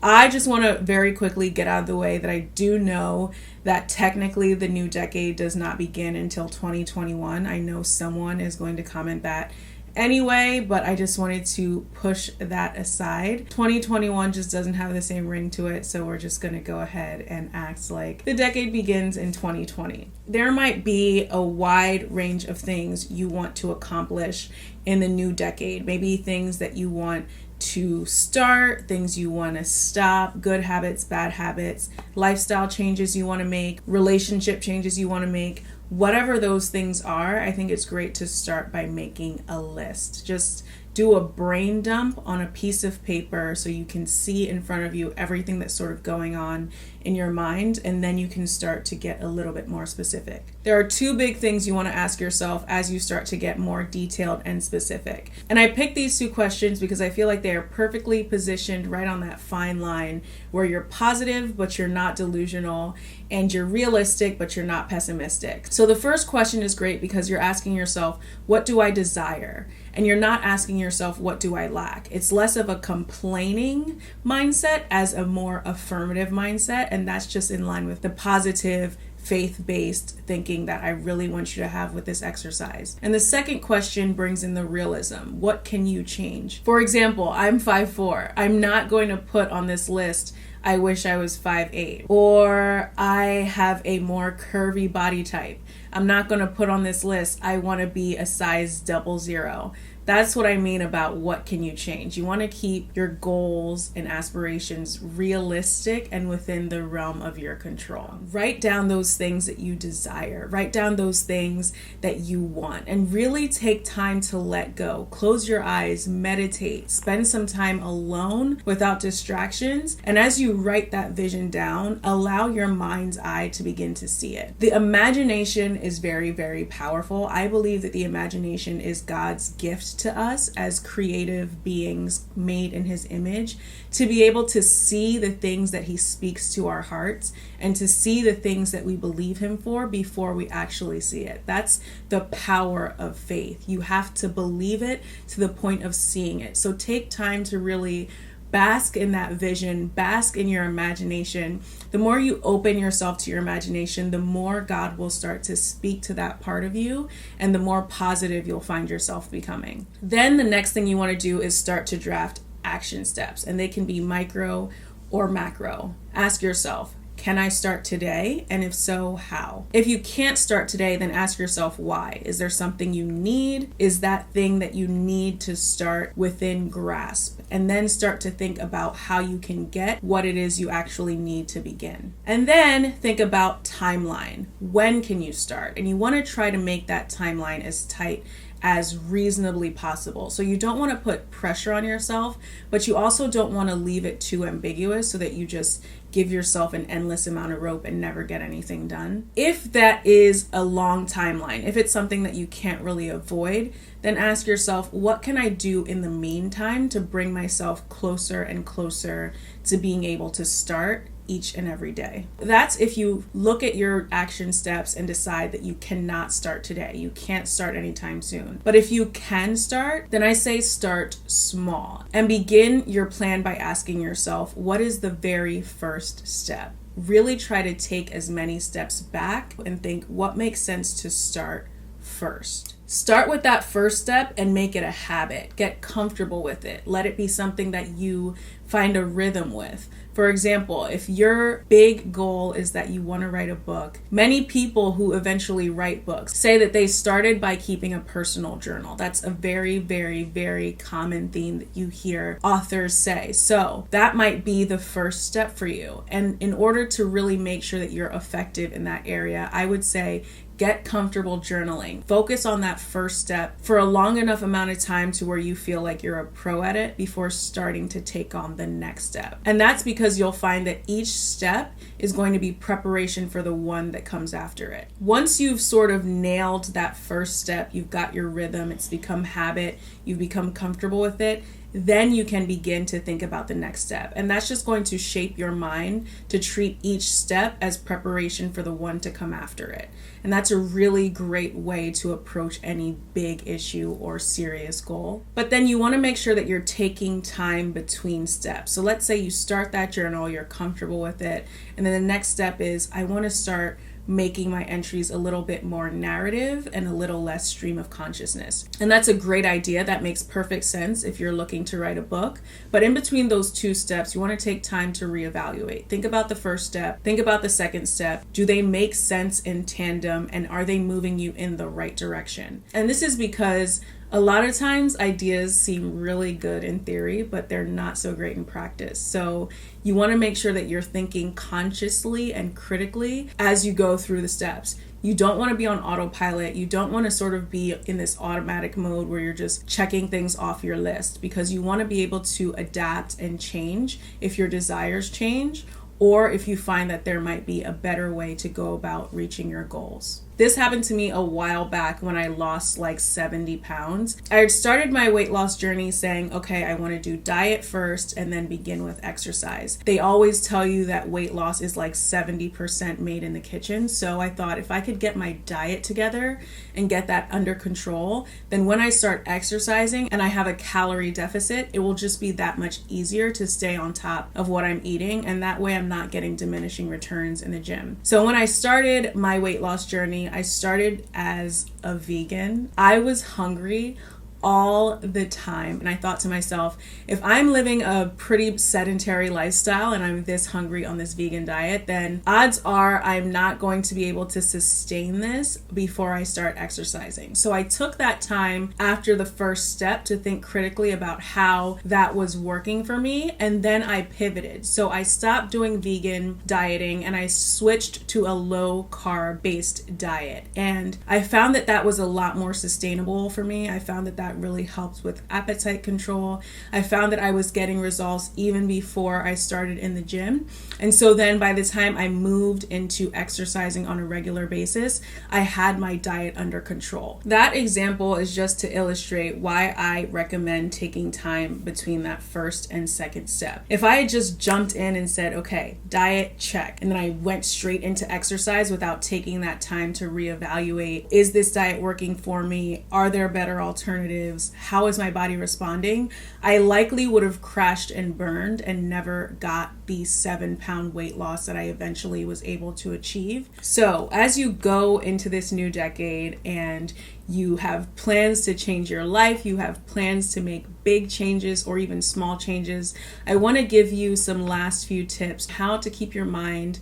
I just want to very quickly get out of the way that I do know that technically the new decade does not begin until 2021. I know someone is going to comment that anyway, but I just wanted to push that aside. 2021 just doesn't have the same ring to it, so we're just going to go ahead and act like the decade begins in 2020. There might be a wide range of things you want to accomplish in the new decade. Maybe things that you want to start, things you want to stop, good habits, bad habits, lifestyle changes you want to make, relationship changes you want to make. Whatever those things are, I think it's great to start by making a list. Just do a brain dump on a piece of paper so you can see in front of you everything that's sort of going on in your mind, and then you can start to get a little bit more specific. There are two big things you want to ask yourself as you start to get more detailed and specific. And I picked these two questions because I feel like they are perfectly positioned right on that fine line where you're positive but you're not delusional, and you're realistic but you're not pessimistic. So the first question is great because you're asking yourself, what do I desire? And you're not asking yourself, what do I lack? It's less of a complaining mindset as a more affirmative mindset. And that's just in line with the positive, faith-based thinking that I really want you to have with this exercise. And the second question brings in the realism. What can you change? For example, I'm 5'4". I'm not going to put on this list, I wish I was 5'8", or I have a more curvy body type. I'm not going to put on this list, I want to be a size 00. That's what I mean about what can you change. You want to keep your goals and aspirations realistic and within the realm of your control. Write down those things that you desire. Write down those things that you want, and really take time to let go. Close your eyes, meditate, spend some time alone without distractions. And as you write that vision down, allow your mind's eye to begin to see it. The imagination is very, very powerful. I believe that the imagination is God's gift to us as creative beings made in his image, to be able to see the things that he speaks to our hearts and to see the things that we believe him for before we actually see it. That's the power of faith. You have to believe it to the point of seeing it. So take time to really bask in that vision, bask in your imagination. The more you open yourself to your imagination, the more God will start to speak to that part of you, and the more positive you'll find yourself becoming. Then the next thing you want to do is start to draft action steps, and they can be micro or macro. Ask yourself, can I start today? And if so, how? If you can't start today, then ask yourself why. Is there something you need? Is that thing that you need to start within grasp? And then start to think about how you can get what it is you actually need to begin. And then think about timeline. When can you start? And you want to try to make that timeline as tight as reasonably possible. So you don't want to put pressure on yourself, but you also don't want to leave it too ambiguous so that you just give yourself an endless amount of rope and never get anything done. If that is a long timeline, if it's something that you can't really avoid, then ask yourself, what can I do in the meantime to bring myself closer and closer to being able to start each and every day? That's if you look at your action steps and decide that you cannot start today. You can't start anytime soon. But if you can start, then I say start small and begin your plan by asking yourself, what is the very first step? Really try to take as many steps back and think, what makes sense to start first? Start with that first step and make it a habit. Get comfortable with it. Let it be something that you find a rhythm with. For example, if your big goal is that you want to write a book, many people who eventually write books say that they started by keeping a personal journal. That's a very, very, very common theme that you hear authors say. So that might be the first step for you. And in order to really make sure that you're effective in that area, I would say get comfortable journaling. Focus on that first step for a long enough amount of time to where you feel like you're a pro at it before starting to take on the next step. And that's because you'll find that each step is going to be preparation for the one that comes after it. Once you've sort of nailed that first step, you've got your rhythm, it's become habit, you've become comfortable with it, then you can begin to think about the next step. And that's just going to shape your mind to treat each step as preparation for the one to come after it. And that's a really great way to approach any big issue or serious goal. But then you want to make sure that you're taking time between steps. So let's say you start that journal, you're comfortable with it, and then the next step is, I want to start making my entries a little bit more narrative and a little less stream of consciousness. And that's a great idea. That makes perfect sense if you're looking to write a book. But in between those two steps, you want to take time to reevaluate. Think about the first step, think about the second step. Do they make sense in tandem, and are they moving you in the right direction? And this is because a lot of times ideas seem really good in theory, but they're not so great in practice. So you want to make sure that you're thinking consciously and critically as you go through the steps. You don't want to be on autopilot. You don't want to sort of be in this automatic mode where you're just checking things off your list, because you want to be able to adapt and change if your desires change, or if you find that there might be a better way to go about reaching your goals. This happened to me a while back when I lost like 70 pounds. I had started my weight loss journey saying, okay, I want to do diet first and then begin with exercise. They always tell you that weight loss is like 70% made in the kitchen. So I thought if I could get my diet together and get that under control, then when I start exercising and I have a calorie deficit, it will just be that much easier to stay on top of what I'm eating. And that way I'm not getting diminishing returns in the gym. So when I started my weight loss journey, I started as a vegan. I was hungry all the time. And I thought to myself, if I'm living a pretty sedentary lifestyle and I'm this hungry on this vegan diet, then odds are I'm not going to be able to sustain this before I start exercising. So I took that time after the first step to think critically about how that was working for me. And then I pivoted. So I stopped doing vegan dieting and I switched to a low carb based diet. And I found that that was a lot more sustainable for me. I found that really helped with appetite control. I found that I was getting results even before I started in the gym. And so then by the time I moved into exercising on a regular basis, I had my diet under control. That example is just to illustrate why I recommend taking time between that first and second step. If I had just jumped in and said, okay, diet check, and then I went straight into exercise without taking that time to reevaluate, is this diet working for me? Are there better alternatives? How is my body responding? I likely would have crashed and burned and never got the 7-pound weight loss that I eventually was able to achieve. So as you go into this new decade and you have plans to change your life, you have plans to make big changes or even small changes, I want to give you some last few tips how to keep your mind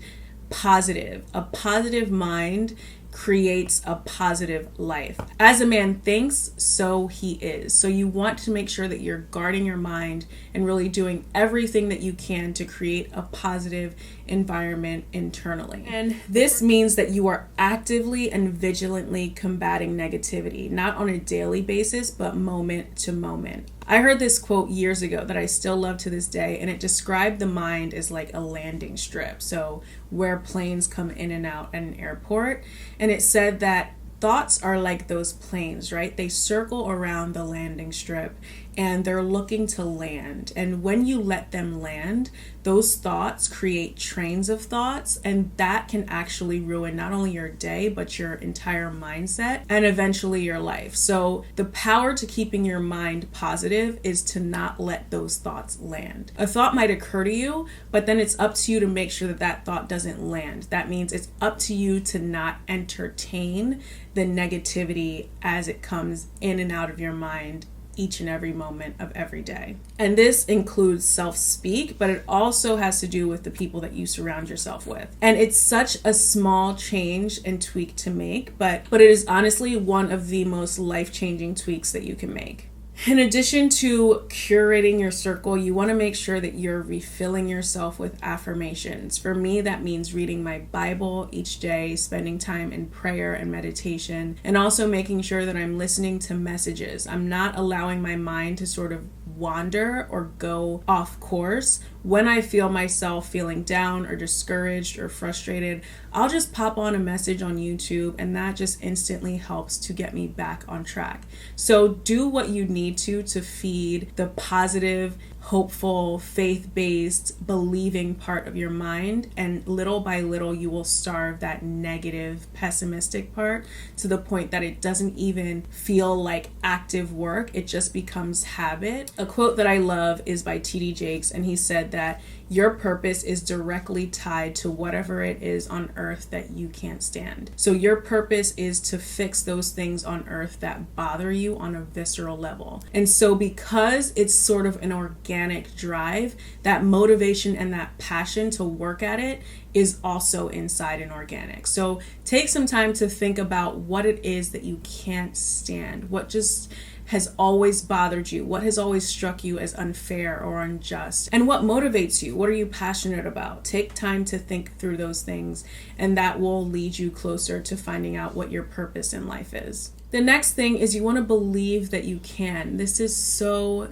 positive. A positive mind creates a positive life. As a man thinks, so he is. So you want to make sure that you're guarding your mind and really doing everything that you can to create a positive environment internally. And this means that you are actively and vigilantly combating negativity, not on a daily basis, but moment to moment. I heard this quote years ago that I still love to this day, and it described the mind as like a landing strip. So where planes come in and out at an airport. And it said that thoughts are like those planes, right? They circle around the landing strip and they're looking to land. And when you let them land, those thoughts create trains of thoughts, and that can actually ruin not only your day, but your entire mindset and eventually your life. So the power to keeping your mind positive is to not let those thoughts land. A thought might occur to you, but then it's up to you to make sure that that thought doesn't land. That means it's up to you to not entertain the negativity as it comes in and out of your mind each and every moment of every day. And this includes self-speak, but it also has to do with the people that you surround yourself with. And it's such a small change and tweak to make, but it is honestly one of the most life-changing tweaks that you can make. In addition to curating your circle, you want to make sure that you're refilling yourself with affirmations. For me, that means reading my Bible each day, spending time in prayer and meditation, and also making sure that I'm listening to messages. I'm not allowing my mind to sort of wander or go off course, when I feel myself feeling down or discouraged or frustrated, I'll just pop on a message on YouTube, and that just instantly helps to get me back on track. So do what you need to feed the positive, hopeful, faith-based, believing part of your mind, and little by little you will starve that negative, pessimistic part to the point that it doesn't even feel like active work. It just becomes habit. A quote that I love is by T.D. Jakes, and he said that your purpose is directly tied to whatever it is on earth that you can't stand. So your purpose is to fix those things on earth that bother you on a visceral level. And so because it's sort of an organic drive, that motivation and that passion to work at it is also inside and organic. So take some time to think about what it is that you can't stand, what just has always bothered you, what has always struck you as unfair or unjust, and what motivates you. What are you passionate about? Take time to think through those things, and that will lead you closer to finding out what your purpose in life is. The next thing is you want to believe that you can. This is so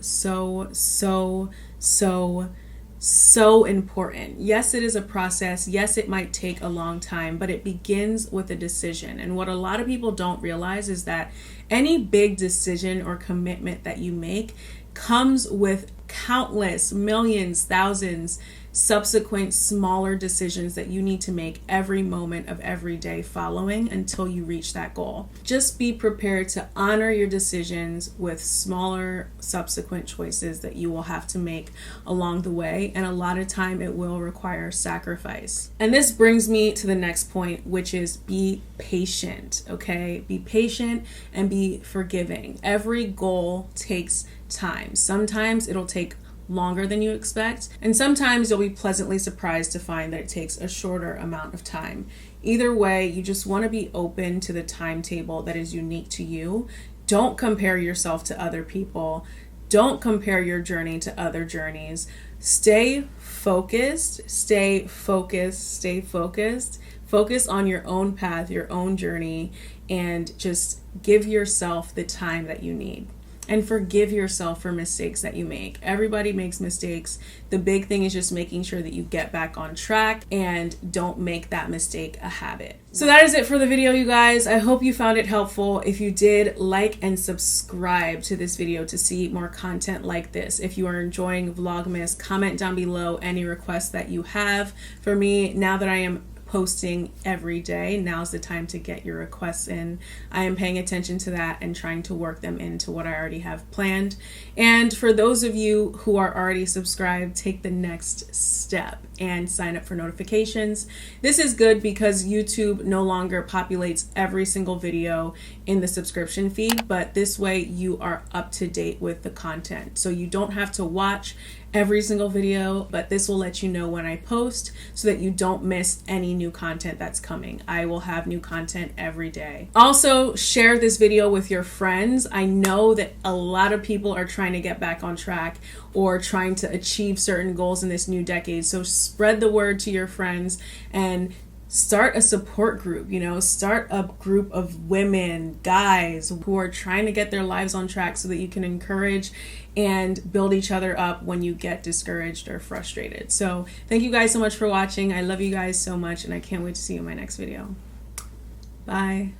important. Yes, it is a process. Yes, it might take a long time, but it begins with a decision. And what a lot of people don't realize is that any big decision or commitment that you make comes with countless, millions, thousands, subsequent smaller decisions that you need to make every moment of every day following until you reach that goal. Just be prepared to honor your decisions with smaller subsequent choices that you will have to make along the way, and a lot of time it will require sacrifice. And this brings me to the next point, which is be patient, okay? Be patient and be forgiving. Every goal takes time. Sometimes it'll take longer than you expect, and sometimes you'll be pleasantly surprised to find that it takes a shorter amount of time. Either way, you just want to be open to the timetable that is unique to you. Don't compare yourself to other people. Don't compare your journey to other journeys. Stay focused, stay focused, stay focused. Focus on your own path, your own journey, and just give yourself the time that you need. And forgive yourself for mistakes that you make. Everybody makes mistakes. The big thing is just making sure that you get back on track and don't make that mistake a habit. So that is it for the video, you guys. I hope you found it helpful. If you did, like and subscribe to this video to see more content like this. If you are enjoying Vlogmas, comment down below any requests that you have for me. Now that I am posting every day, now's the time to get your requests in. I am paying attention to that and trying to work them into what I already have planned. And for those of you who are already subscribed, take the next step and sign up for notifications. This is good because YouTube no longer populates every single video in the subscription feed, but this way you are up to date with the content. So you don't have to watch every single video, but this will let you know when I post so that you don't miss any new content that's coming. I will have new content every day. Also, share this video with your friends. I know that a lot of people are trying to get back on track or trying to achieve certain goals in this new decade. So spread the word to your friends and start a support group, start a group of women, guys who are trying to get their lives on track so that you can encourage and build each other up when you get discouraged or frustrated. So thank you guys so much for watching. I love you guys so much, and I can't wait to see you in my next video. Bye.